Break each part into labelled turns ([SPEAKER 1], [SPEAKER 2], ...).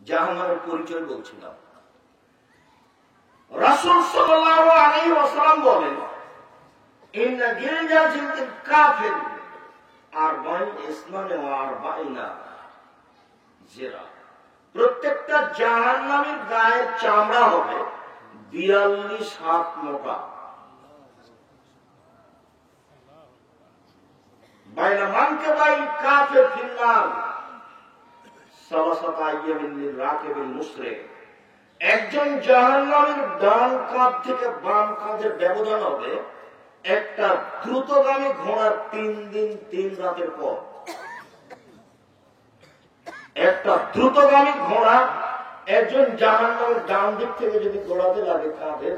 [SPEAKER 1] জাহান্নামের পরিচয় বলছিলাম। রাসূল সাল্লাল্লাহু আলাইহি ওয়াসাল্লাম বলেন, ইন্না গিলজাল জিলদিল কাফির আরবাইন ইসলামে ওয়া আরবাইনা জিরা। প্রত্যেকটা জাহান্নামীর গায়ের চামড়া হবে 42 হাত মোটা। বাইনা মানকাবাই কাফির ফিন্নার সালাসাতা আইয়ামিন লিরাকিবিল মুসরিক। একজন জাহান্নামীর ডান কাঁধ থেকে বাম কাঁধের ব্যবধান হবে একটা দ্রুতগামী ঘোড়ার 3 দিন 3 রাতের পথ। একটা দ্রুতগামী ঘোড়া একজন জাহান্নামের ডান দিক থেকে যদি ঘোড়াতে লাগে কাঁধে,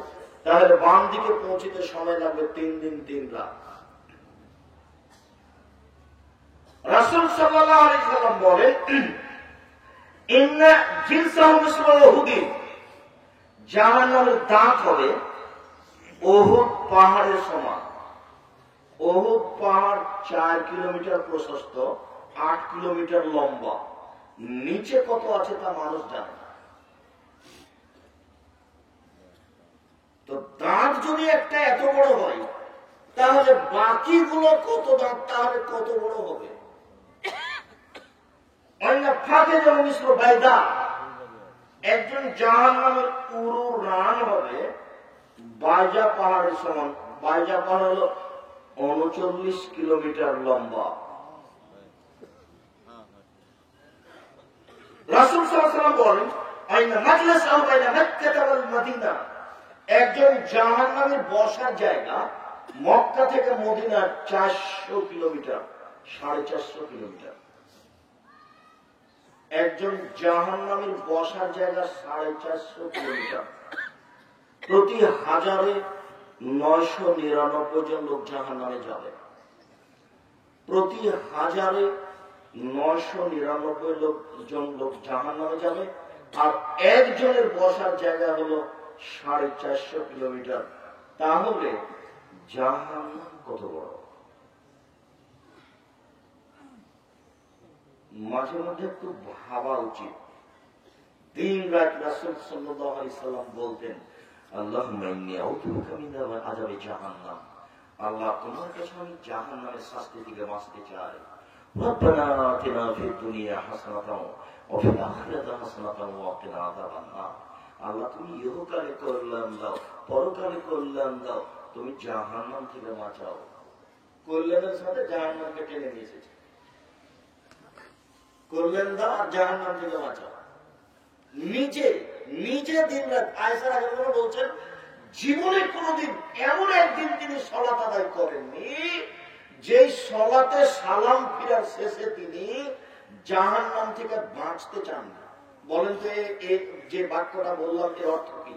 [SPEAKER 1] তাহলে বাম দিকে পৌঁছতে সময় লাগবে 3 দিন 3 রাত। রাসূল সাল্লাল্লাহু আলাইহি ওয়াসাল্লাম বলেন, ইন্না জিলসাহু মিসলু উহুদি। জাহান্নামের দাঁত হবে উহুদ পাহাড়ের সমান। উহুদ পাহাড় 4 কিলোমিটার প্রশস্ত, 8 কিলোমিটার লম্বা। নিচে কত আছে তা মানুষ জানে না। তো দাঁত যদি একটা এত বড় হয়, তাহলে বাকিগুলো কত দাঁত, তাহলে কত বড় হবে? একজন জাহান্নামের পুরো রান হবে বাইজা পাহাড়ের সমান। বাইজা পাহাড় হলো 39 কিলোমিটার লম্বা। রাসূল সাল্লাল্লাহু আলাইহি ওয়াসাল্লাম বলেন, আইনা মাজলিসুহু বাইনা মক্কা ওয়াল মদিনা। একজন জাহান্নামীর বসার জায়গা মক্কা থেকে মদিনা 400 কিলোমিটার, 450 কিলোমিটার। একজন জাহান্নামীর বসার জায়গা 450 কিলোমিটার। প্রতি হাজারে 999 জন লোক জাহান্নামে যাবে। প্রতি হাজারে 999 জন লোক জাহান্নামে যাবে। আর একজনের বসার জায়গা হলো 450 কিলোমিটার। তাহলে জাহান্নাম কত বড়? মাঝে মধ্যে একটু ভাবা উচিত। দিন রাত রাসূল সাল্লাল্লাহু আলাইহি ওয়াসাল্লাম বলতেন, আল্লাহুম্মা ইন্নী আউযু বিকা মিন আযাবি জাহান্নাম। আল্লাহ, তোমার কাছে আমি জাহান্নামের শাস্তি থেকে বাঁচতে চাই। রব্বানা আতিনা ফিদ দুনিয়া হাসানাতাও ওয়া ফিল আখিরাতি হাসানাতাও ওয়া কিনা আযাবান নার। আল্লাহ, তুমি ইহকালে কল্যাণ দাও, পরকালে কল্যাণ দাও, তুমি জাহান্নাম থেকে বাঁচাও। কল্যাণের সাথে জাহান্নামকে টেনে নিয়ে এসেছে। কল্যাণ দাও আর জাহান্নাম থেকে বাঁচাও। নিজে নিজে দিন রাত আয়েশা রাদিয়াল্লাহু আনহা বলছেন, জীবনে কোনদিন এমন একদিন তিনি সালাত আদায় করেননি যেই সালাতে সালাম ফিরার শেষে তিনি জাহান্নাম থেকে বাঁচতে চান না। বলেন তো এই যে বাক্যটা বললাম এর অর্থ কি?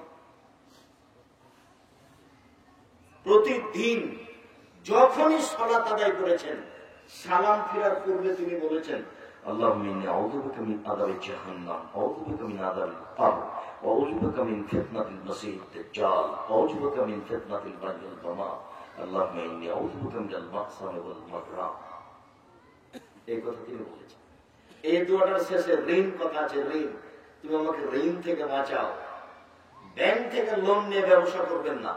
[SPEAKER 1] প্রতিদিন যখনই সালাত আদায় করেছেন, সালাম ফিরার পূর্বে তিনি বলেছেন, اللهم إني أعوذ بك من عذاب جهنم وأعوذ بك من عذاب القبر وأعوذ بك من فتنة المسيح الدجال وأعوذ بك من فتنة البرد والبمار اللهم إني أعوذ بك من المأثم والمغرم। এই কথা তিনি বলেছেন। এই দোয়াটার শেষে ঋণ কথা আছে। ঋণ, তুমি আমাকে ঋণ থেকে বাঁচাও। ব্যাংক থেকে লোন নিয়ে ব্যবসা করবেন না।